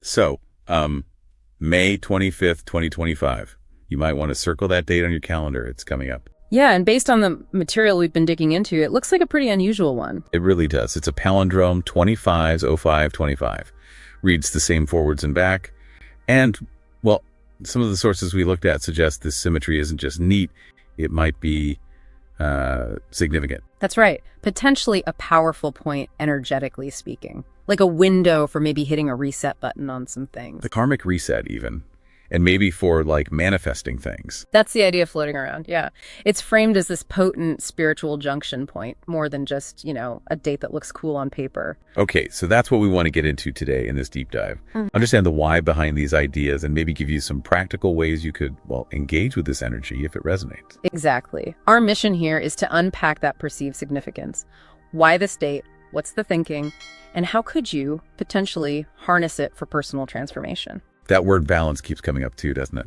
So, May 25th, 2025. You might want to circle that date on your calendar. It's coming up. Yeah, and based on the material we've been digging into, it looks like a pretty unusual one. It really does. It's a palindrome, 25s, 05, 25. Reads the same forwards and back. And, well, some of the sources we looked at suggest this symmetry isn't just neat. It might be significant. That's right. Potentially a powerful point, energetically speaking. Like a window for maybe hitting a reset button on some things. The karmic reset, even. And maybe for, like, manifesting things. That's the idea floating around, yeah. It's framed as this potent spiritual junction point, more than just, a date that looks cool on paper. Okay, so that's what we want to get into today in this deep dive. Understand the why behind these ideas and maybe give you some practical ways you could, engage with this energy if it resonates. Exactly. Our mission here is to unpack that perceived significance. Why this date? What's the thinking? And how could you potentially harness it for personal transformation? That word balance keeps coming up too, doesn't it?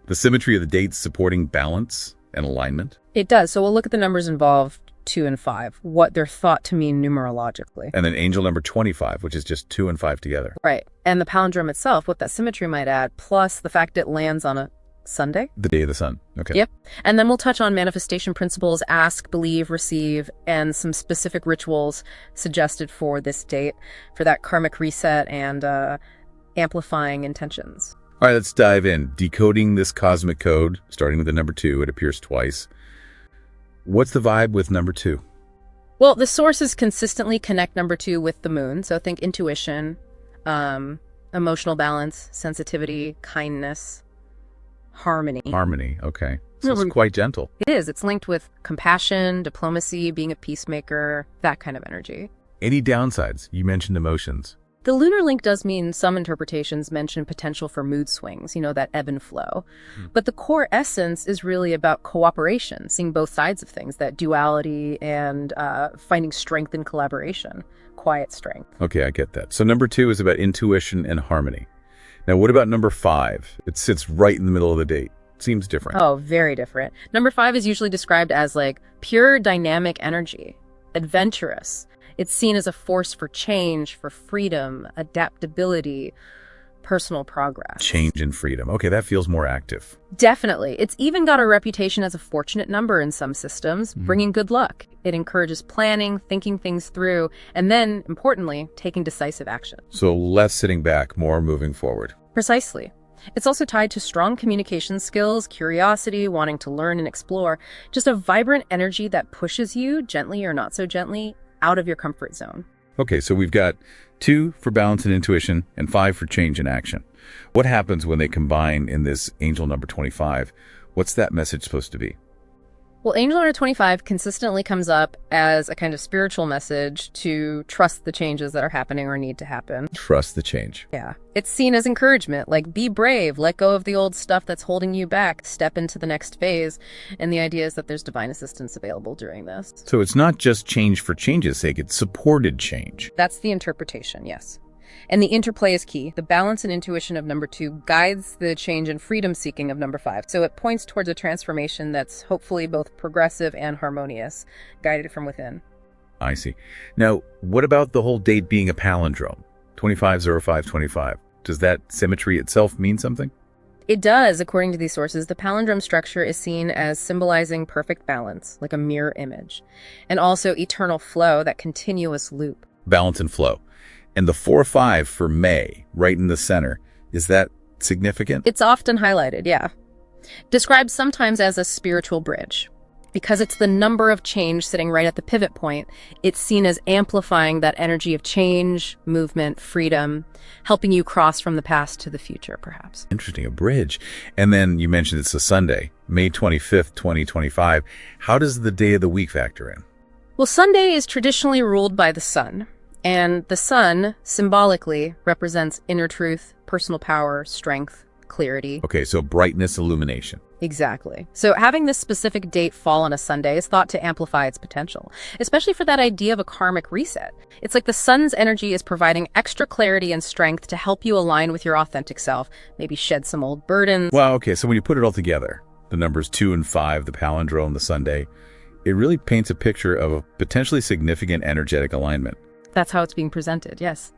The symmetry of the dates supporting balance and alignment. It does. So we'll look at the numbers involved, 2 and 5, what they're thought to mean numerologically. And then angel number 25, which is just 2 and 5 together. Right. And the palindrome itself, what that symmetry might add, plus the fact it lands on a Sunday. The day of the sun. Okay. Yep. And then we'll touch on manifestation principles, ask, believe, receive, and some specific rituals suggested for this date, for that karmic reset and amplifying intentions. All right, let's dive in. Decoding this cosmic code, starting with the number 2, it appears twice. What's the vibe with number 2? Well, the sources consistently connect number 2 with the moon. So think intuition, emotional balance, sensitivity, kindness, harmony. Harmony, okay. So it's quite gentle. It is. It's linked with compassion, diplomacy, being a peacemaker, that kind of energy. Any downsides? You mentioned emotions. The lunar link does mean some interpretations mention potential for mood swings, that ebb and flow. But the core essence is really about cooperation, seeing both sides of things, that duality and finding strength in collaboration, quiet strength. Okay, I get that. So number 2 is about intuition and harmony. Now, what about number 5? It sits right in the middle of the date. Seems different. Oh, very different. Number 5 is usually described as like pure dynamic energy, adventurous. It's seen as a force for change, for freedom, adaptability, personal progress. Change and freedom. Okay, that feels more active. Definitely. It's even got a reputation as a fortunate number in some systems, bringing good luck. It encourages planning, thinking things through, and then, importantly, taking decisive action. So less sitting back, more moving forward. Precisely. It's also tied to strong communication skills, curiosity, wanting to learn and explore, just a vibrant energy that pushes you, gently or not so gently, out of your comfort zone. Okay, so we've got 2 for balance and intuition and 5 for change and action. What happens when they combine in this angel number 25? What's that message supposed to be? Well, angel number 25 consistently comes up as a kind of spiritual message to trust the changes that are happening or need to happen. Trust the change. Yeah. It's seen as encouragement, like be brave, let go of the old stuff that's holding you back, step into the next phase. And the idea is that there's divine assistance available during this. So it's not just change for change's sake, it's supported change. That's the interpretation, yes. And the interplay is key. The balance and intuition of number 2 guides the change and freedom seeking of number 5. So it points towards a transformation that's hopefully both progressive and harmonious, guided from within. I see. Now, what about the whole date being a palindrome? 250525. Does that symmetry itself mean something? It does, according to these sources. The palindrome structure is seen as symbolizing perfect balance, like a mirror image, and also eternal flow, that continuous loop. Balance and flow. And the 4-5 for May, right in the center, is that significant? It's often highlighted, yeah. Described sometimes as a spiritual bridge. Because it's the number of change sitting right at the pivot point, it's seen as amplifying that energy of change, movement, freedom, helping you cross from the past to the future, perhaps. Interesting, a bridge. And then you mentioned it's a Sunday, May 25th, 2025. How does the day of the week factor in? Well, Sunday is traditionally ruled by the sun. And the sun, symbolically, represents inner truth, personal power, strength, clarity. Okay, so brightness, illumination. Exactly. So having this specific date fall on a Sunday is thought to amplify its potential, especially for that idea of a karmic reset. It's like the sun's energy is providing extra clarity and strength to help you align with your authentic self, maybe shed some old burdens. Wow, okay, so when you put it all together, the numbers 2 and 5, the palindrome, the Sunday, it really paints a picture of a potentially significant energetic alignment. That's how it's being presented, yes.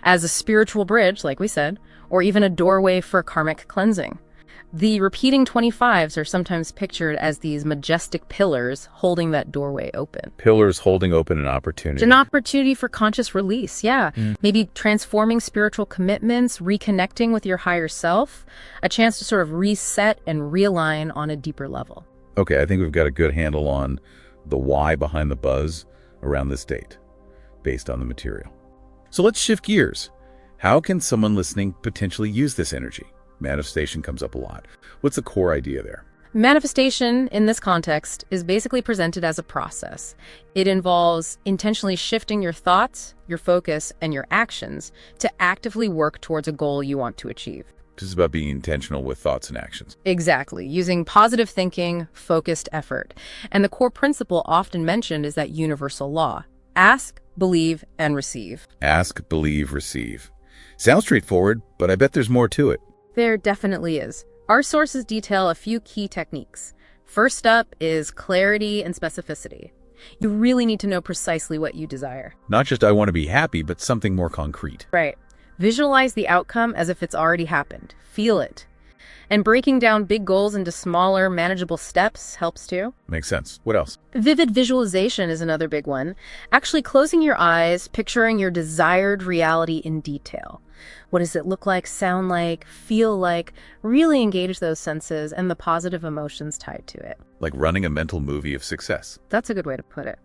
as a spiritual bridge, like we said, or even a doorway for karmic cleansing. The repeating 25s are sometimes pictured as these majestic pillars holding that doorway open. Pillars holding open an opportunity. It's an opportunity for conscious release, yeah. Maybe transforming spiritual commitments, reconnecting with your higher self, a chance to sort of reset and realign on a deeper level. Okay, I think we've got a good handle on the why behind the buzz around this date, based on the material. So let's shift gears. How can someone listening potentially use this energy? Manifestation comes up a lot. What's the core idea there? Manifestation, in this context, is basically presented as a process. It involves intentionally shifting your thoughts, your focus, and your actions to actively work towards a goal you want to achieve. This is about being intentional with thoughts and actions. Exactly, using positive thinking, focused effort. And the core principle often mentioned is that universal law. Ask, believe, and receive. Ask, believe, receive. Sounds straightforward, but I bet there's more to it. There definitely is. Our sources detail a few key techniques. First up is clarity and specificity. You really need to know precisely what you desire. Not just I want to be happy, but something more concrete. Right. Visualize the outcome as if it's already happened. Feel it. And breaking down big goals into smaller, manageable steps helps too. Makes sense. What else? Vivid visualization is another big one. Actually closing your eyes, picturing your desired reality in detail. What does it look like, sound like, feel like? Really engage those senses and the positive emotions tied to it. Like running a mental movie of success. That's a good way to put it.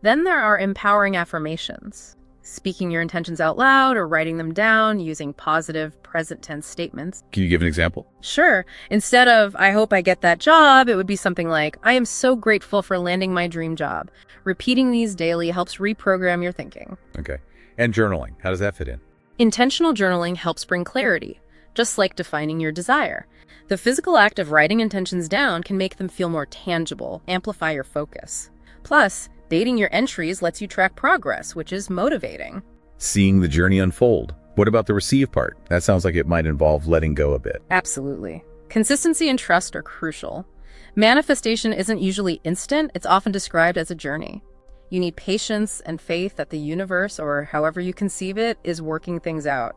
Then there are empowering affirmations. Speaking your intentions out loud or writing them down using positive present tense statements. Can you give an example? Sure. Instead of, I hope I get that job, it would be something like, I am so grateful for landing my dream job. Repeating these daily helps reprogram your thinking. Okay. And journaling. How does that fit in? Intentional journaling helps bring clarity, just like defining your desire. The physical act of writing intentions down can make them feel more tangible, amplify your focus. Plus, dating your entries lets you track progress, which is motivating. Seeing the journey unfold. What about the receive part? That sounds like it might involve letting go a bit. Absolutely. Consistency and trust are crucial. Manifestation isn't usually instant. It's often described as a journey. You need patience and faith that the universe, or however you conceive it, is working things out.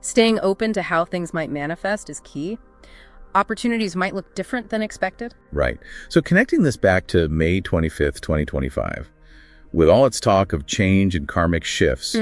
Staying open to how things might manifest is key. Opportunities might look different than expected. Right. So connecting this back to May 25th, 2025, with all its talk of change and karmic shifts,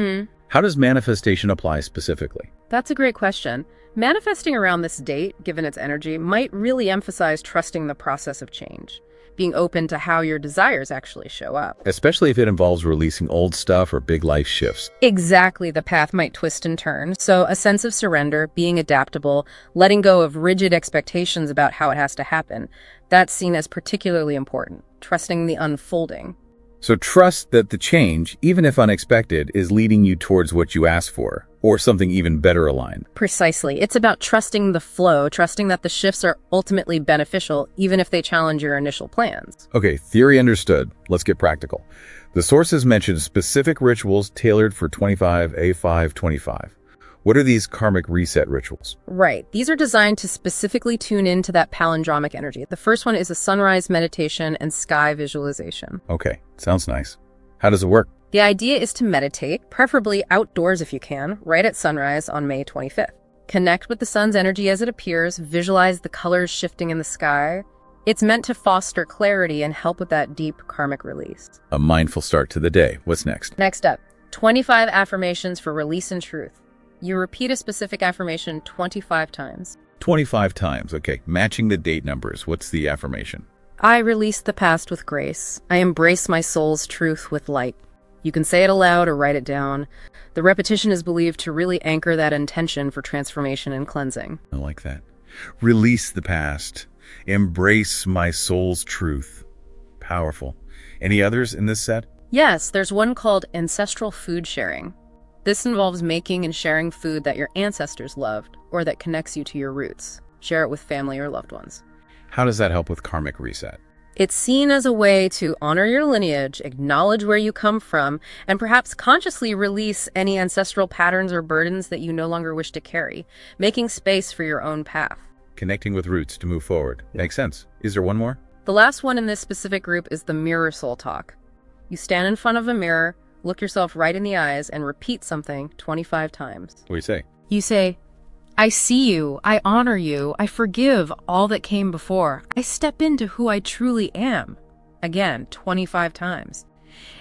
how does manifestation apply specifically? That's a great question. Manifesting around this date, given its energy, might really emphasize trusting the process of change, being open to how your desires actually show up. Especially if it involves releasing old stuff or big life shifts. Exactly, the path might twist and turn. So a sense of surrender, being adaptable, letting go of rigid expectations about how it has to happen, that's seen as particularly important, trusting the unfolding. So trust that the change, even if unexpected, is leading you towards what you asked for, or something even better aligned. Precisely. It's about trusting the flow, trusting that the shifts are ultimately beneficial, even if they challenge your initial plans. Okay, theory understood. Let's get practical. The sources mention specific rituals tailored for 25A525. What are these karmic reset rituals? Right. These are designed to specifically tune into that palindromic energy. The first one is a sunrise meditation and sky visualization. Okay, sounds nice. How does it work? The idea is to meditate, preferably outdoors if you can, right at sunrise on May 25th. Connect with the sun's energy as it appears, visualize the colors shifting in the sky. It's meant to foster clarity and help with that deep karmic release. A mindful start to the day. What's next? Next up, 25 affirmations for release and truth. You repeat a specific affirmation 25 times. 25 times. Okay, matching the date numbers. What's the affirmation? I release the past with grace. I embrace my soul's truth with light. You can say it aloud or write it down. The repetition is believed to really anchor that intention for transformation and cleansing. I like that. Release the past. Embrace my soul's truth. Powerful. Any others in this set? Yes, there's one called ancestral food sharing. This involves making and sharing food that your ancestors loved or that connects you to your roots. Share it with family or loved ones. How does that help with karmic reset? It's seen as a way to honor your lineage, acknowledge where you come from, and perhaps consciously release any ancestral patterns or burdens that you no longer wish to carry, making space for your own path. Connecting with roots to move forward. Makes sense. Is there one more? The last one in this specific group is the mirror soul talk. You stand in front of a mirror, look yourself right in the eyes and repeat something 25 times. What do you say? You say, I see you, I honor you, I forgive all that came before, I step into who I truly am. Again, 25 times.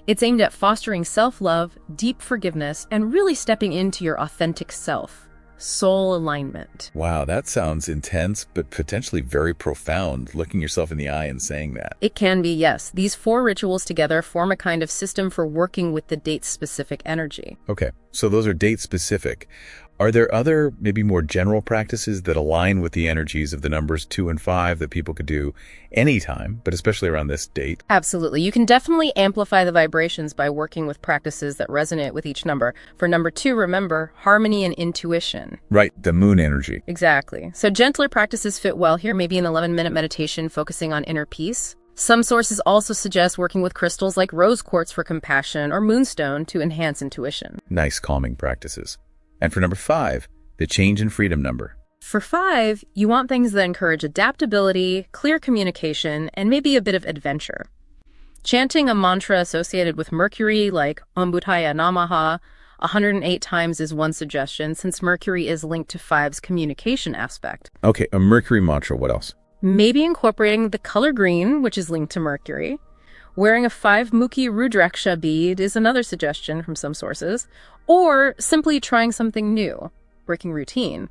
It's aimed at fostering self-love, deep forgiveness, and really stepping into your authentic self. Soul alignment. Wow, that sounds intense, but potentially very profound, looking yourself in the eye and saying that. It can be, yes. These 4 rituals together form a kind of system for working with the date-specific energy. Okay, so those are date-specific. Are there other, maybe more general practices that align with the energies of the numbers 2 and 5 that people could do anytime, but especially around this date? Absolutely. You can definitely amplify the vibrations by working with practices that resonate with each number. For number 2, remember, harmony and intuition. Right, the moon energy. Exactly. So gentler practices fit well here, maybe an 11-minute meditation focusing on inner peace. Some sources also suggest working with crystals like rose quartz for compassion or moonstone to enhance intuition. Nice calming practices. And for number 5, the change and freedom number. For 5, you want things that encourage adaptability, clear communication, and maybe a bit of adventure. Chanting a mantra associated with Mercury, like Om Buddhaya Namaha, 108 times is one suggestion, since Mercury is linked to 5's communication aspect. Okay, a Mercury mantra, what else? Maybe incorporating the color green, which is linked to Mercury. Wearing a 5-mukhi rudraksha bead is another suggestion from some sources. Or simply trying something new, breaking routine.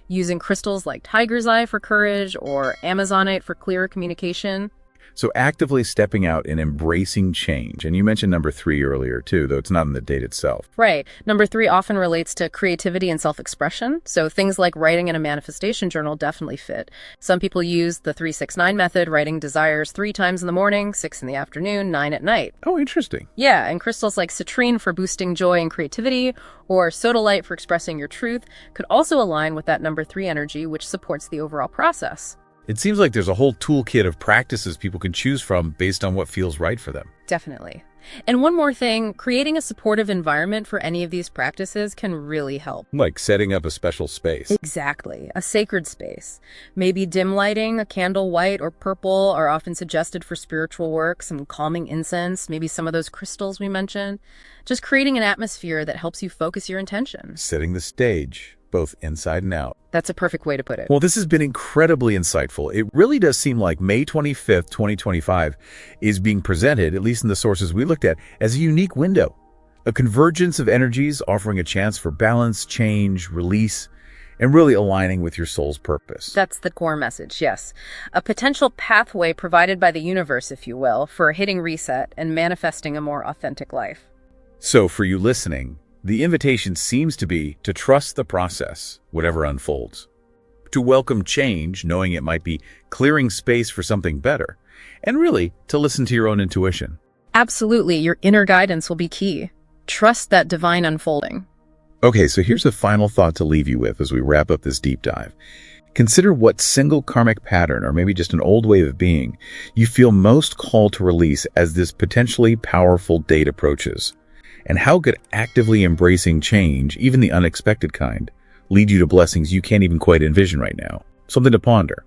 Using crystals like tiger's eye for courage or amazonite for clearer communication. So actively stepping out and embracing change. And you mentioned number 3 earlier too, though it's not in the date itself. Right. Number 3 often relates to creativity and self-expression. So things like writing in a manifestation journal definitely fit. Some people use the 3-6-9 method, writing desires 3 times in the morning, 6 in the afternoon, 9 at night. Oh, interesting. Yeah, and crystals like citrine for boosting joy and creativity, or sodalite for expressing your truth, could also align with that number 3 energy, which supports the overall process. It seems like there's a whole toolkit of practices people can choose from based on what feels right for them. Definitely. And one more thing, creating a supportive environment for any of these practices can really help. Like setting up a special space. Exactly. A sacred space. Maybe dim lighting, a candle white or purple are often suggested for spiritual work, some calming incense, maybe some of those crystals we mentioned. Just creating an atmosphere that helps you focus your intention. Setting the stage, both inside and out. That's a perfect way to put it. Well, this has been incredibly insightful. It really does seem like May 25th, 2025 is being presented, at least in the sources we looked at, as a unique window. A convergence of energies offering a chance for balance, change, release, and really aligning with your soul's purpose. That's the core message, yes. A potential pathway provided by the universe, if you will, for hitting reset and manifesting a more authentic life. So for you listening, the invitation seems to be to trust the process, whatever unfolds. To welcome change, knowing it might be clearing space for something better. And really, to listen to your own intuition. Absolutely, your inner guidance will be key. Trust that divine unfolding. Okay, so here's a final thought to leave you with as we wrap up this deep dive. Consider what single karmic pattern, or maybe just an old way of being, you feel most called to release as this potentially powerful date approaches. And how could actively embracing change, even the unexpected kind, lead you to blessings you can't even quite envision right now? Something to ponder.